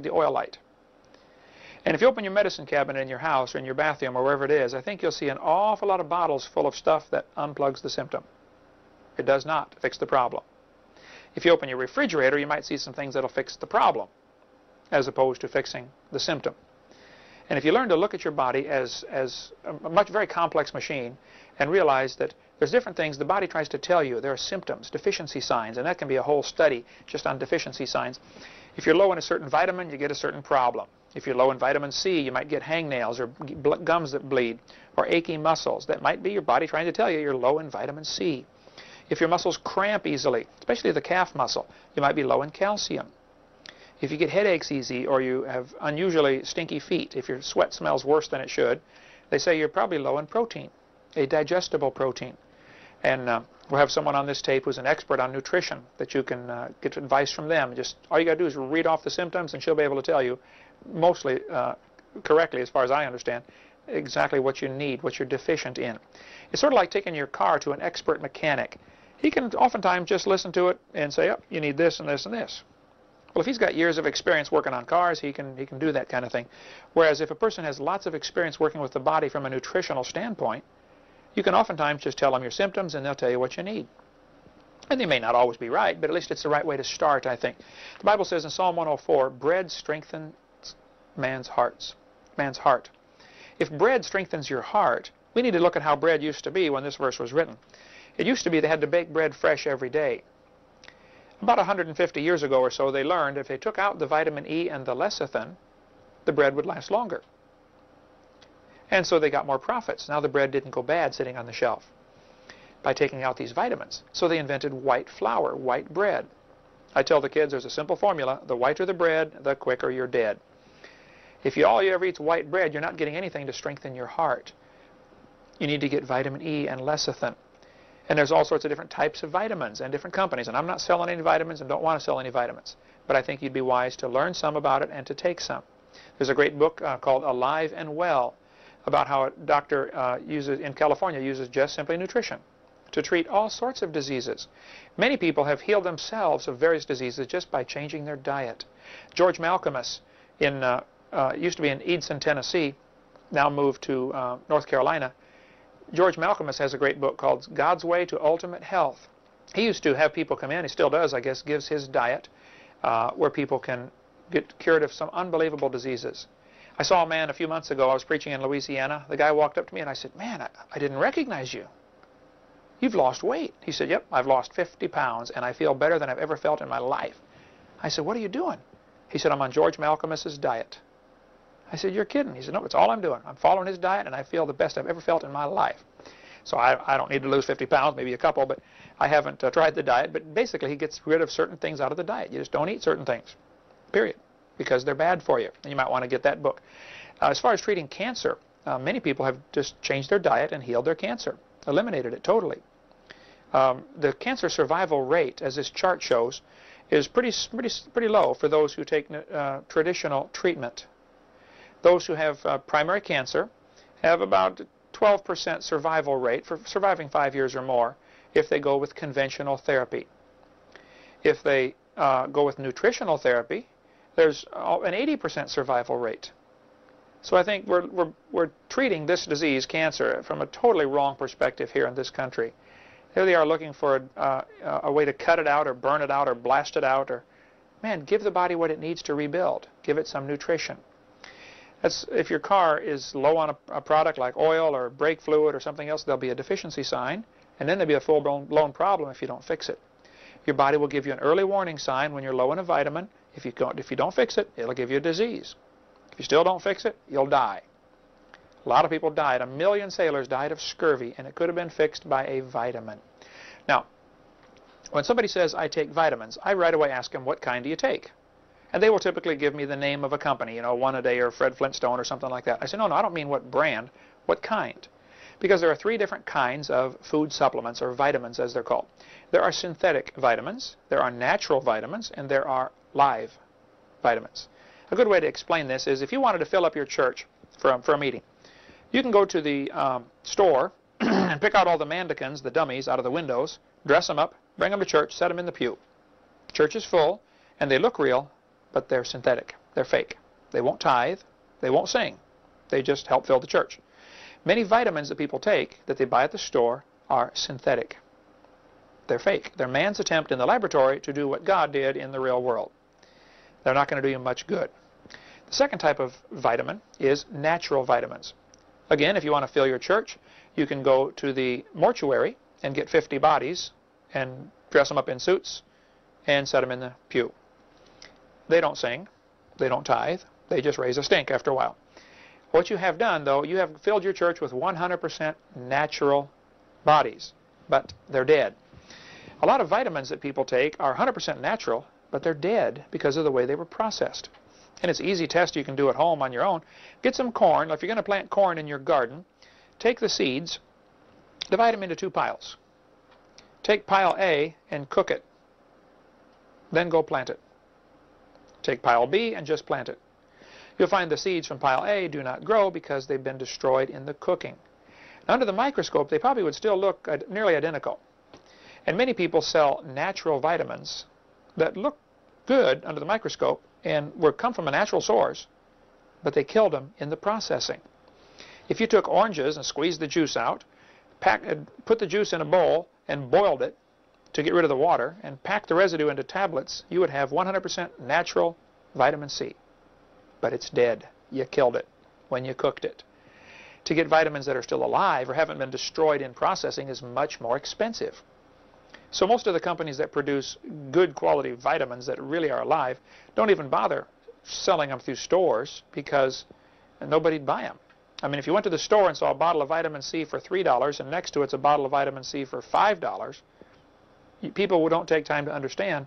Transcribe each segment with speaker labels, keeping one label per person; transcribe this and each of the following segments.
Speaker 1: the oil light. And if you open your medicine cabinet in your house or in your bathroom or wherever it is, I think you'll see an awful lot of bottles full of stuff that unplugs the symptom. It does not fix the problem. If you open your refrigerator, you might see some things that'll fix the problem as opposed to fixing the symptom. And if you learn to look at your body as a very complex machine and realize that there's different things the body tries to tell you. There are symptoms, deficiency signs, and that can be a whole study just on deficiency signs. If you're low in a certain vitamin, you get a certain problem. If you're low in vitamin C, you might get hangnails or gums that bleed or achy muscles. That might be your body trying to tell you you're low in vitamin C. If your muscles cramp easily, especially the calf muscle, you might be low in calcium. If you get headaches easy or you have unusually stinky feet, if your sweat smells worse than it should, they say you're probably low in protein, a digestible protein. And we'll have someone on this tape who's an expert on nutrition that you can get advice from them. Just all you got to do is read off the symptoms and she'll be able to tell you, mostly correctly as far as I understand, exactly what you need, what you're deficient in. It's sort of like taking your car to an expert mechanic. He can oftentimes just listen to it and say, oh, you need this and this and this. Well, if he's got years of experience working on cars, he can do that kind of thing. Whereas if a person has lots of experience working with the body from a nutritional standpoint, you can oftentimes just tell them your symptoms and they'll tell you what you need. And they may not always be right, but at least it's the right way to start, I think. The Bible says in Psalm 104, bread strengthens man's heart. If bread strengthens your heart, we need to look at how bread used to be when this verse was written. It used to be they had to bake bread fresh every day. About 150 years ago or so, they learned if they took out the vitamin E and the lecithin, the bread would last longer. And so they got more profits. Now the bread didn't go bad sitting on the shelf by taking out these vitamins. So they invented white flour, white bread. I tell the kids there's a simple formula. The whiter the bread, the quicker you're dead. If all you ever eat is white bread, you're not getting anything to strengthen your heart. You need to get vitamin E and lecithin. And there's all sorts of different types of vitamins and different companies. And I'm not selling any vitamins and don't want to sell any vitamins. But I think you'd be wise to learn some about it and to take some. There's a great book called Alive and Well about how a doctor in California uses just simply nutrition to treat all sorts of diseases. Many people have healed themselves of various diseases just by changing their diet. George Malcolmus used to be in Edson, Tennessee, now moved to North Carolina. George Malcolmus has a great book called God's Way to Ultimate Health. He used to have people come in, he still does, I guess, gives his diet where people can get cured of some unbelievable diseases. I saw a man a few months ago, I was preaching in Louisiana. The guy walked up to me and I said, man, I didn't recognize you. You've lost weight. He said, yep, I've lost 50 pounds and I feel better than I've ever felt in my life. I said, what are you doing? He said, I'm on George Malcolmus's diet. I said, you're kidding. He said, no, it's all I'm doing. I'm following his diet and I feel the best I've ever felt in my life. So I don't need to lose 50 pounds, maybe a couple, but I haven't tried the diet. But basically he gets rid of certain things out of the diet. You just don't eat certain things, period, because they're bad for you. And you might want to get that book. As far as treating cancer, many people have just changed their diet and healed their cancer, eliminated it totally. The cancer survival rate, as this chart shows, is pretty low for those who take traditional treatment. Those who have primary cancer have about 12% survival rate for surviving 5 years or more if they go with conventional therapy. If they go with nutritional therapy, there's an 80% survival rate. So I think we're treating this disease, cancer, from a totally wrong perspective here in this country. Here they are looking for a way to cut it out or burn it out or blast it out. Or, man, give the body what it needs to rebuild. Give it some nutrition. If your car is low on a product like oil or brake fluid or something else, there'll be a deficiency sign, and then there'll be a full-blown problem if you don't fix it. Your body will give you an early warning sign when you're low in a vitamin. If you don't fix it, it'll give you a disease. If you still don't fix it, you'll die. A lot of people died. 1 million sailors died of scurvy, and it could have been fixed by a vitamin. Now, when somebody says, I take vitamins, I right away ask them, what kind do you take? And they will typically give me the name of a company, One A Day or Fred Flintstone or something like that. I say, no, I don't mean what brand, what kind. Because there are 3 different kinds of food supplements, or vitamins as they're called. There are synthetic vitamins, there are natural vitamins, and there are live vitamins. A good way to explain this is if you wanted to fill up your church for a meeting, you can go to the store and pick out all the mannequins, the dummies, out of the windows, dress them up, bring them to church, set them in the pew. Church is full, and they look real, but they're synthetic. They're fake. They won't tithe. They won't sing. They just help fill the church. Many vitamins that people take that they buy at the store are synthetic. They're fake. They're man's attempt in the laboratory to do what God did in the real world. They're not going to do you much good. The second type of vitamin is natural vitamins. Again, if you want to fill your church, you can go to the mortuary and get 50 bodies and dress them up in suits and set them in the pew. They don't sing. They don't tithe. They just raise a stink after a while. What you have done, though, you have filled your church with 100% natural bodies, but they're dead. A lot of vitamins that people take are 100% natural, but they're dead because of the way they were processed. And it's an easy test you can do at home on your own. Get some corn. If you're going to plant corn in your garden, take the seeds, divide them into 2 piles. Take pile A and cook it. Then go plant it. Take pile B and just plant it. You'll find the seeds from pile A do not grow because they've been destroyed in the cooking. Now, under the microscope, they probably would still look nearly identical. And many people sell natural vitamins that look good under the microscope and come from a natural source, but they killed them in the processing. If you took oranges and squeezed the juice out, put the juice in a bowl and boiled it to get rid of the water, and packed the residue into tablets, you would have 100% natural vitamin C. But it's dead. You killed it when you cooked it. To get vitamins that are still alive or haven't been destroyed in processing is much more expensive. So most of the companies that produce good quality vitamins that really are alive don't even bother selling them through stores because nobody'd buy them. I mean, if you went to the store and saw a bottle of vitamin C for $3 and next to it's a bottle of vitamin C for $5, people don't take time to understand.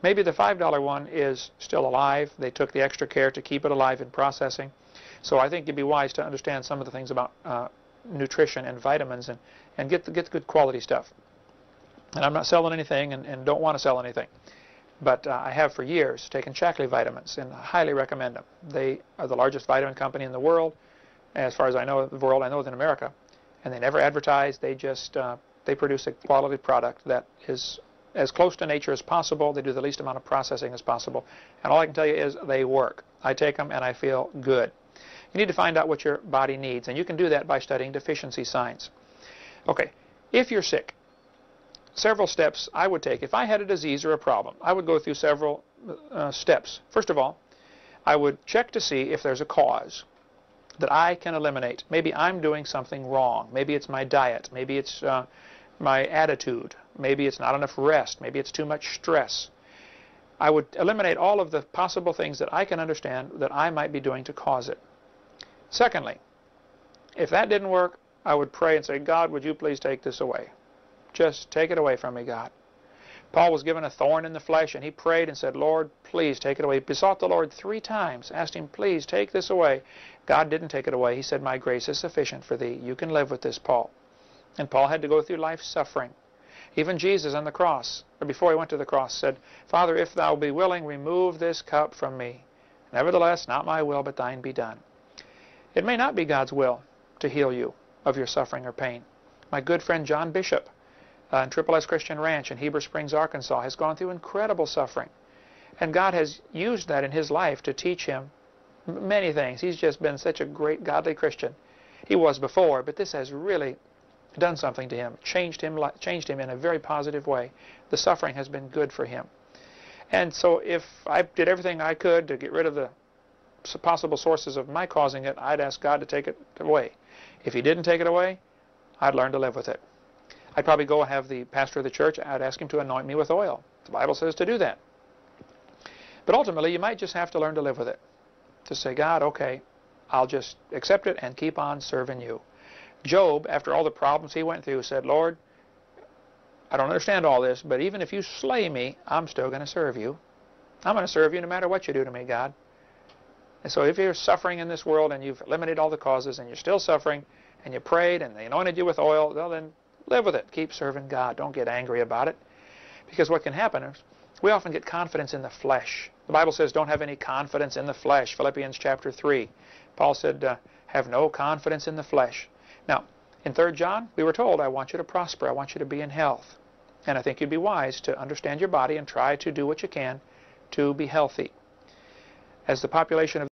Speaker 1: Maybe the $5 one is still alive. They took the extra care to keep it alive in processing. So I think it'd be wise to understand some of the things about nutrition and vitamins and get the good quality stuff. And I'm not selling anything and don't want to sell anything. But I have for years taken Shaklee vitamins and I highly recommend them. They are the largest vitamin company in the world. As far as I know, the world, I know it's in America. And they never advertise. They just they produce a quality product that is as close to nature as possible. They do the least amount of processing as possible. And all I can tell you is they work. I take them and I feel good. You need to find out what your body needs. And you can do that by studying deficiency signs. Okay, if you're sick, several steps I would take. If I had a disease or a problem, I would go through several steps. First of all, I would check to see if there's a cause that I can eliminate. Maybe I'm doing something wrong. Maybe it's my diet. Maybe it's my attitude. Maybe it's not enough rest. Maybe it's too much stress. I would eliminate all of the possible things that I can understand that I might be doing to cause it. Secondly, if that didn't work, I would pray and say, God, would you please take this away? Just take it away from me, God. Paul was given a thorn in the flesh, and he prayed and said, Lord, please take it away. He besought the Lord 3 times, asked him, please take this away. God didn't take it away. He said, my grace is sufficient for thee. You can live with this, Paul. And Paul had to go through life suffering. Even Jesus on the cross, or before he went to the cross, said, Father, if thou be willing, remove this cup from me. Nevertheless, not my will, but thine be done. It may not be God's will to heal you of your suffering or pain. My good friend John Bishop in Triple S Christian Ranch in Heber Springs, Arkansas, has gone through incredible suffering. And God has used that in his life to teach him many things. He's just been such a great godly Christian. He was before, but this has really done something to him, changed him in a very positive way. The suffering has been good for him. And so if I did everything I could to get rid of the possible sources of my causing it, I'd ask God to take it away. If he didn't take it away, I'd learn to live with it. I'd probably go and have the pastor of the church, I'd ask him to anoint me with oil. The Bible says to do that. But ultimately, you might just have to learn to live with it. To say, God, okay, I'll just accept it and keep on serving you. Job, after all the problems he went through, said, Lord, I don't understand all this, but even if you slay me, I'm still going to serve you. I'm going to serve you no matter what you do to me, God. And so if you're suffering in this world and you've eliminated all the causes and you're still suffering and you prayed and they anointed you with oil, well then live with it. Keep serving God. Don't get angry about it. Because what can happen is we often get confidence in the flesh. The Bible says don't have any confidence in the flesh. Philippians chapter 3. Paul said have no confidence in the flesh. Now, in 3 John, we were told, I want you to prosper. I want you to be in health. And I think you'd be wise to understand your body and try to do what you can to be healthy. as the population of